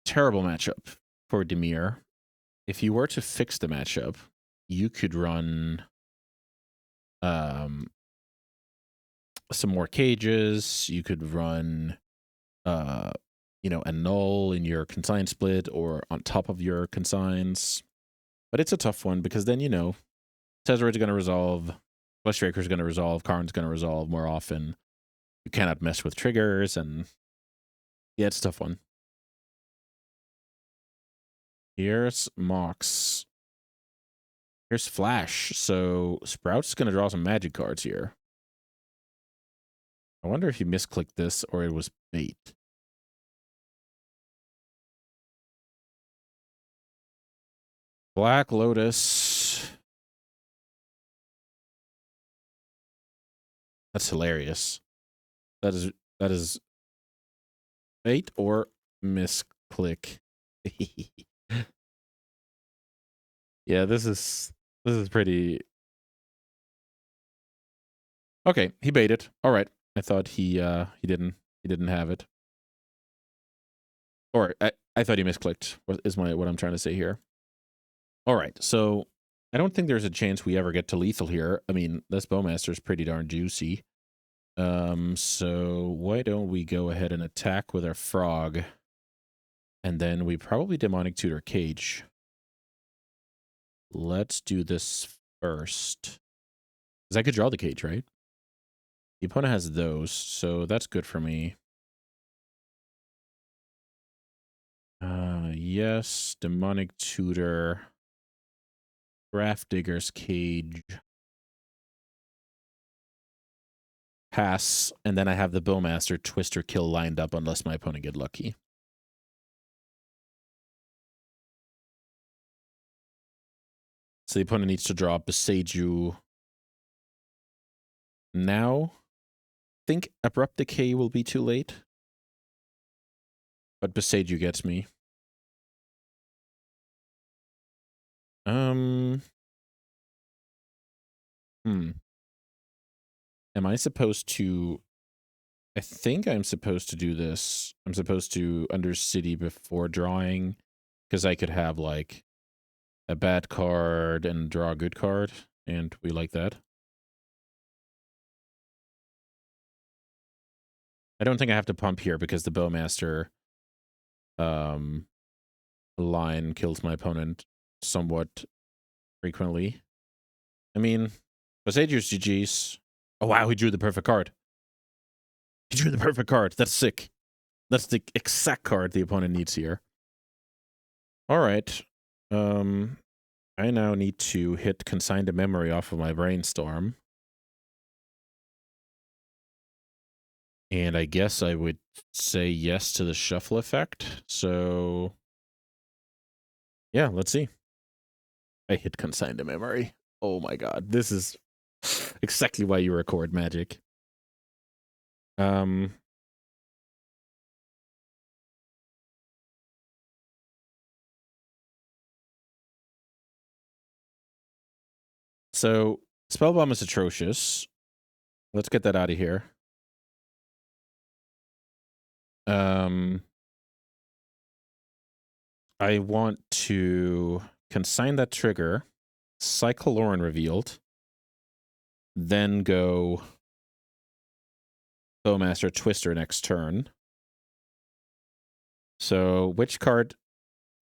Terrible matchup for Dimir. If you were to fix the matchup, you could run some more cages. You could run you know, a null in your consign split or on top of your consigns. But it's a tough one because then, you know, Tezzerate's going to resolve, Fleshraker's going to resolve, Karn's going to resolve more often. You cannot mess with triggers, and yeah, it's a tough one. Here's Mox. Here's Flash. So Sprout's going to draw some magic cards here. I wonder if he misclicked this or it was bait. Black Lotus. That's hilarious. That is bait or misclick. Yeah, this is pretty. Okay, he baited. All right. I thought he didn't have it. Or I thought he misclicked. Is what I'm trying to say here. All right. So I don't think there's a chance we ever get to lethal here. I mean, this Bowmaster is pretty darn juicy. So why don't we go ahead and attack with our Frog, and then we probably Demonic Tutor Cage. Let's do this first. Because I could draw the Cage, right? The opponent has those, so that's good for me. Yes, Demonic Tutor, Gravedigger's Cage. Pass, and then I have the Bowmaster Twister kill lined up unless my opponent get lucky. So the opponent needs to draw Beseiju now. I think Abrupt Decay will be too late. But Beseiju gets me. Am I supposed to... I think I'm supposed to do this. I'm supposed to Undercity before drawing, because I could have, like, a bad card and draw a good card, and we like that. I don't think I have to pump here, because the Bowmaster line kills my opponent somewhat frequently. I mean, Beseiju's GG's. Oh, wow, he drew the perfect card. He drew the perfect card. That's sick. That's the exact card the opponent needs here. All right. I now need to hit consign to memory off of my brainstorm. And I guess I would say yes to the shuffle effect. So, yeah, let's see. I hit consign to memory. Oh my god, this is exactly why you record Magic. So Spellbomb is atrocious. Let's get that out of here. I want to consign that trigger, cycle Lauren revealed, then go Bowmaster Twister next turn. So which card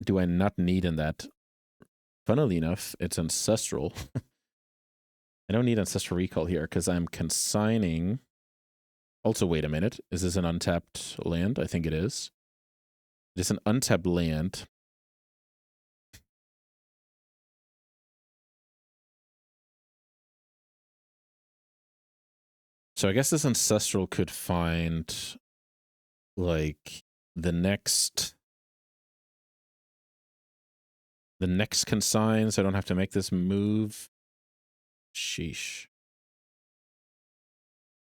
do I not need in that? Funnily enough, it's Ancestral. I don't need Ancestral Recall here because I'm consigning. Also, wait a minute. Is this an untapped land? I think it is. It is an untapped land. So I guess this Ancestral could find, like, the next consign, so I don't have to make this move. Sheesh.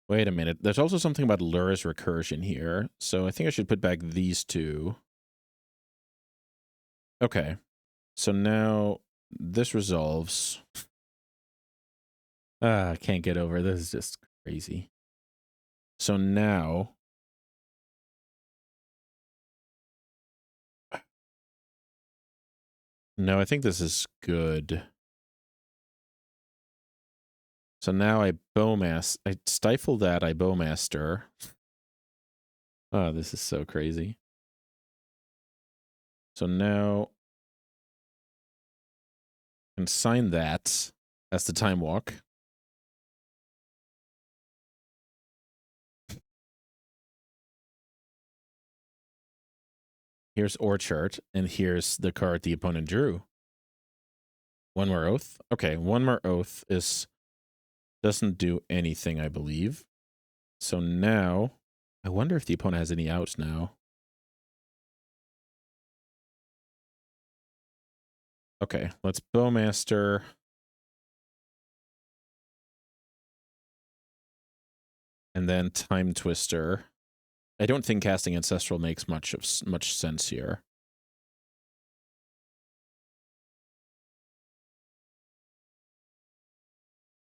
Wait a minute. There's also something about Lurrus recursion here, so I think I should put back these two. Okay. So now this resolves. I can't get over. This is just crazy. So now no, I think this is good. So now I stifle that, I Bowmaster. Oh, this is so crazy. So now consign that as the Time Walk. Here's Orchard, and here's the card the opponent drew. One more Oath. Okay, one more Oath doesn't do anything, I believe. So now, I wonder if the opponent has any outs now. Okay, let's Bowmaster. And then Time Twister. I don't think casting Ancestral makes much sense here.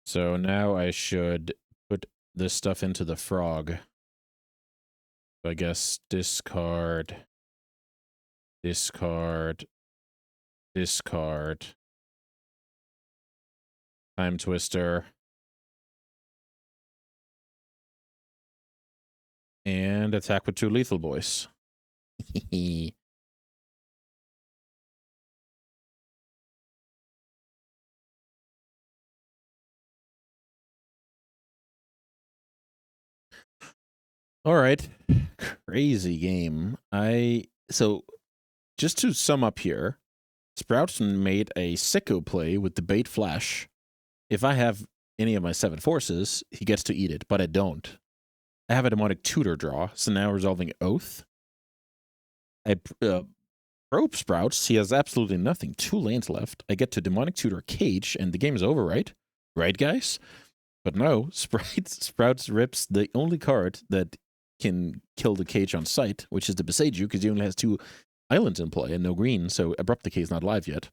So now I should put this stuff into the frog. So I guess discard, discard, discard, Time Twister, and attack with 2 lethal boys. All right. Crazy game. So just to sum up here, Sprouton made a sicko play with the bait flash. If I have any of my 7 forces, he gets to eat it, but I don't. I have a demonic tutor draw, so now resolving Oath. I probe Sprouts, he has absolutely nothing. 2 lands left. I get to demonic tutor Cage, and the game is over, right? Right, guys? But no, Sprouts rips the only card that can kill the Cage on sight, which is the Besage You, because he only has 2 islands in play and no green, so Abrupt Decay is not live yet.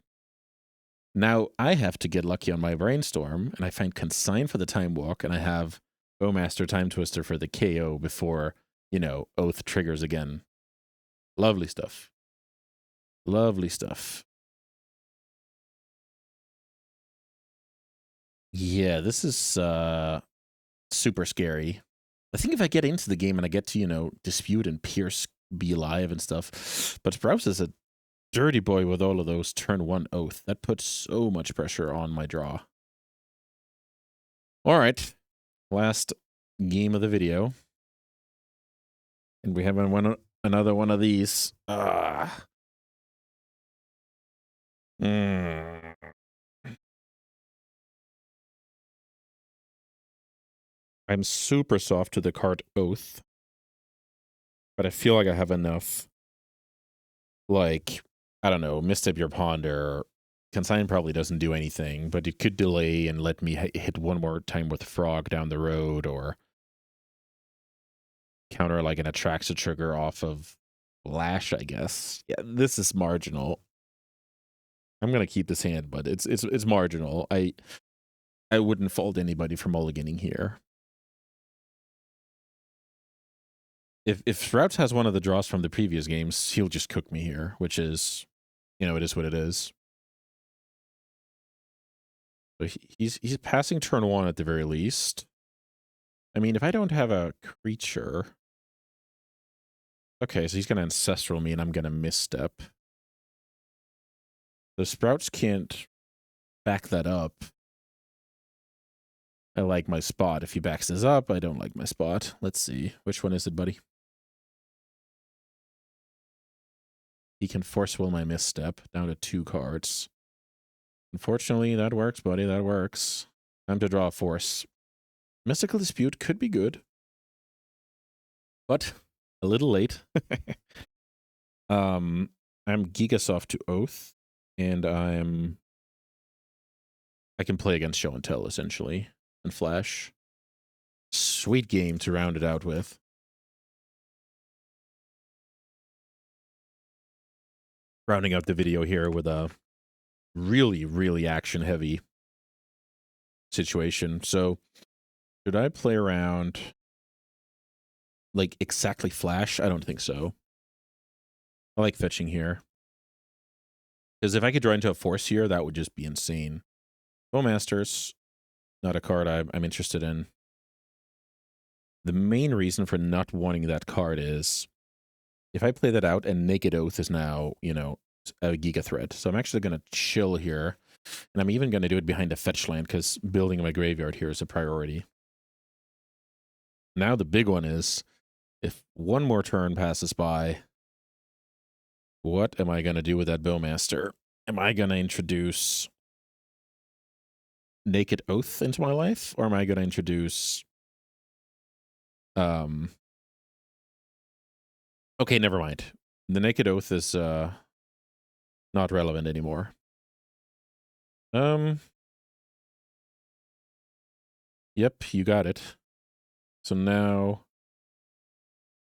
Now I have to get lucky on my brainstorm, and I find Consign for the Time Walk, and I have Bowmaster Time Twister for the KO before, you know, Oath triggers again. Lovely stuff. Lovely stuff. Yeah, this is super scary. I think if I get into the game and I get to, you know, dispute and pierce, be live and stuff, but Sprouse is a dirty boy with all of those turn 1 Oath. That puts so much pressure on my draw. All right, last game of the video. And we have another one of these. Mm. I'm super soft to the card Oath, but I feel like I have enough. Like, I don't know, Misstep Your Ponder. Consign probably doesn't do anything, but it could delay and let me hit one more time with Frog down the road, or counter like an Attraxa trigger off of Lash, I guess. Yeah, this is marginal. I'm gonna keep this hand, but it's marginal. I wouldn't fault anybody for mulliganing here. If Sprouts has one of the draws from the previous games, he'll just cook me here, which is, you know, it is what it is. So he's passing turn 1 at the very least. I mean, if I don't have a creature... Okay, so he's going to Ancestral me, and I'm going to Misstep. The Sprouts can't back that up. I like my spot. If he backs this up, I don't like my spot. Let's see. Which one is it, buddy? He can Force Will my Misstep down to 2 cards. Unfortunately, that works, buddy. That works. Time to draw a Force. Mystical Dispute could be good, but a little late. I'm Gigasoft to Oath, and I can play against Show and Tell, essentially, and Flash. Sweet game to round it out with. Rounding out the video here with a really, really action-heavy situation. So, should I play around, like, exactly Flash? I don't think so. I like fetching here. Because if I could draw into a Force here, that would just be insane. Bowmasters, not a card I'm interested in. The main reason for not wanting that card is if I play that out and Naked Oath is now, you know, a Giga threat. So I'm actually going to chill here. And I'm even going to do it behind a fetch land because building my graveyard here is a priority. Now the big one is, if one more turn passes by, what am I going to do with that Bowmaster? Am I going to introduce Naked Oath into my life? Or am I going to introduce... Okay, never mind. The Naked Oath is not relevant anymore. Yep, you got it. So now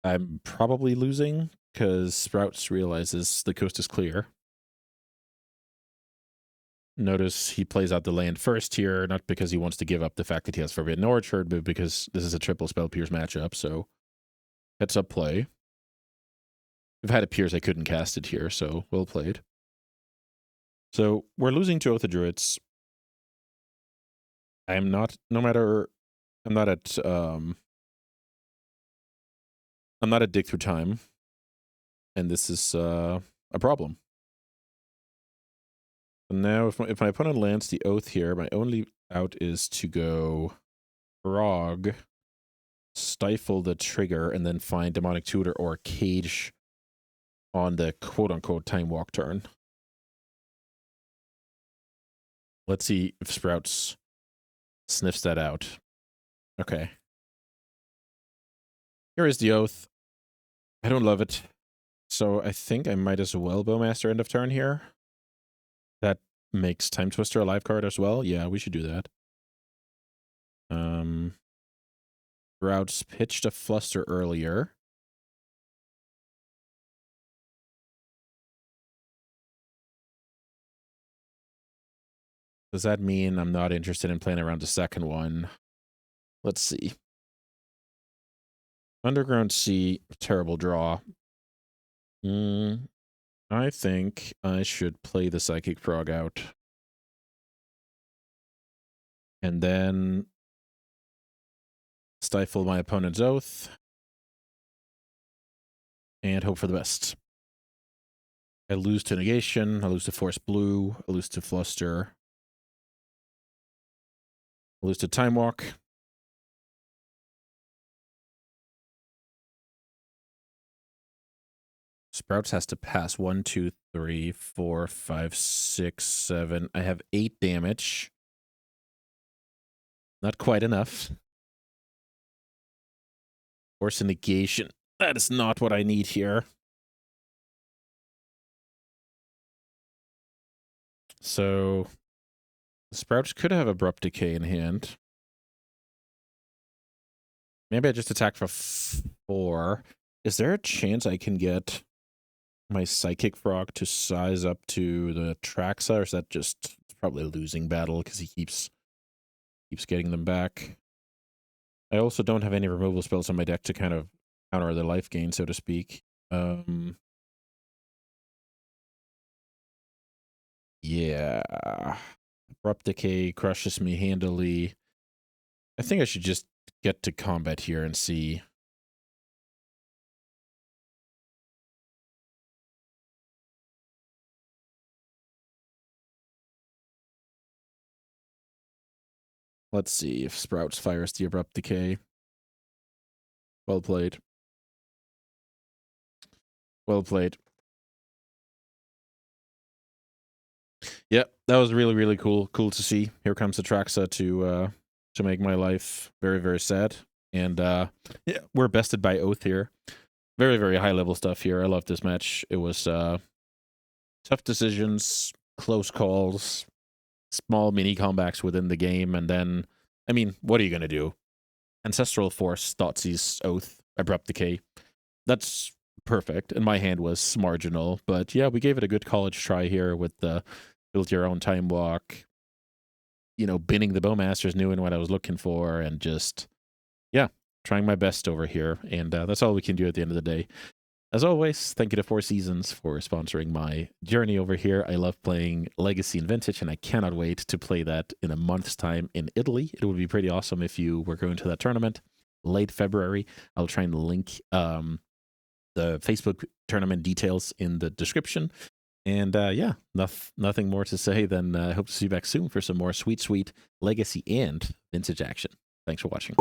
I'm probably losing because Sprouts realizes the coast is clear. Notice he plays out the land first here, not because he wants to give up the fact that he has Forbidden Orchard, but because this is a triple Spell Pierce matchup, so heads up play. If I had a Pierce, I couldn't cast it here, so well played. So we're losing to Oath of Druids. I am not, I'm not at Dig Through Time, and this is a problem. So now if my opponent lands the Oath here, my only out is to go Frog, stifle the trigger, and then find Demonic Tutor or Cage on the quote-unquote Time Walk turn. Let's see if Sprouts sniffs that out. Okay. Here is the Oath. I don't love it. So I think I might as well Bowmaster end of turn here. That makes Time Twister a live card as well. Yeah, we should do that. Sprouts pitched a Fluster earlier. Does that mean I'm not interested in playing around the second one? Let's see. Underground Sea, terrible draw. I think I should play the Psychic Frog out. And then stifle my opponent's Oath. And hope for the best. I lose to Negation, I lose to Force Blue, I lose to Fluster. I lose to Time Walk. Sprouts has to pass 1, 2, 3, 4, 5, 6, 7. I have 8 damage. Not quite enough. Force a negation. That is not what I need here. So the Sprouts could have Abrupt Decay in hand. Maybe I just attack for 4. Is there a chance I can get my Psychic Frog to size up to the Traxa, or is that just probably a losing battle because he keeps getting them back? I also don't have any removal spells on my deck to kind of counter the life gain, so to speak. Yeah. Abrupt Decay crushes me handily. I think I should just get to combat here and see. Let's see if Sprouts fires the Abrupt Decay. Well played. Well played. Yep, that was really, really cool. Cool to see. Here comes the Traxa to make my life very, very sad. And yeah, we're bested by Oath here. Very, very high level stuff here. I love this match. It was tough decisions, close calls, small mini comebacks within the game, and then, I mean, what are you gonna do? Ancestral Force, Thoughtseize, Oath, Abrupt Decay. That's perfect, and my hand was marginal. But yeah, we gave it a good college try here with the build your own time walk, you know, binning the Bowmasters, knowing what I was looking for, and just, yeah, trying my best over here. And that's all we can do at the end of the day. As always, thank you to Four Seasons for sponsoring my journey over here. I love playing Legacy and Vintage, and I cannot wait to play that in a month's time in Italy. It would be pretty awesome if you were going to that tournament late February. I'll try and link the Facebook tournament details in the description. And yeah, nothing more to say than I hope to see you back soon for some more sweet, sweet Legacy and Vintage action. Thanks for watching.